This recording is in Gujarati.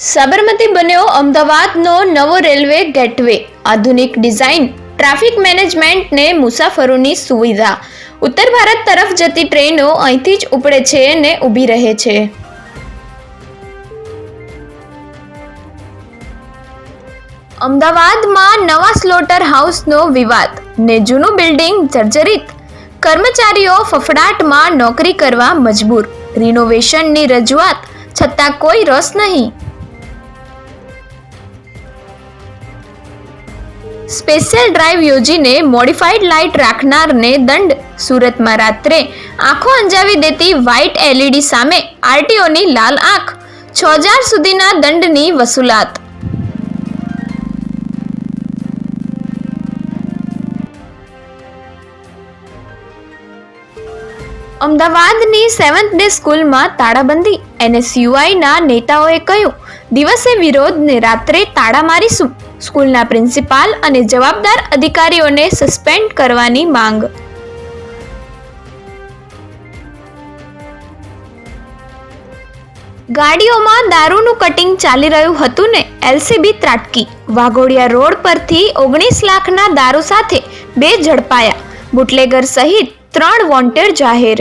સાબરમતી બન્યો અમદાવાદનો નવો રેલવે ગેટવે. આધુનિક ડિઝાઇન, ટ્રાફિક મેનેજમેન્ટ ને મુસાફરોની સુવિધા. ઉત્તર ભારત તરફ જતી ટ્રેનો અહીંથી જ ઉપડે છે ને ઊભી રહે છે. અમદાવાદમાં નવા સ્લોટર હાઉસનો વિવાદ ને જૂનું બિલ્ડિંગ જર્જરિત. કર્મચારીઓ ફફડાટમાં નોકરી કરવા મજબૂર. રિનોવેશનની રજૂઆત છતાં કોઈ રસ નહીં. સ્પેશિયલ ડ્રાઈવ યોજીને મોડિફાઈડ લાઇટ રાખનારને દંડ. સુરતમાં રાત્રે આંખો અંજાવી દેતી વ્હાઇટ એલઈડી સામે આરટીઓની લાલ આંખ. 6000 સુધીના દંડની વસૂલાત. અમદાવાદની 7th ડે સ્કૂલમાં તાળાબંધી. એનએસયુઆઈના નેતાઓએ કહ્યું, દિવસે વિરોધ ને રાત્રે તાળા મારીશું. સ્કૂલના પ્રિન્સિપાલ અને જવાબદાર અધિકારીઓને સસ્પેન્ડ કરવાની માંગ. ગાડીઓમાં દારૂનું કટિંગ ચાલી રહ્યું હતું ને એલસીબી ત્રાટકી. વાઘોડિયા રોડ પરથી 19 લાખના દારૂ સાથે 2 ઝડપાયા. બુટલેગર સહિત 3 વોન્ટેડ જાહેર.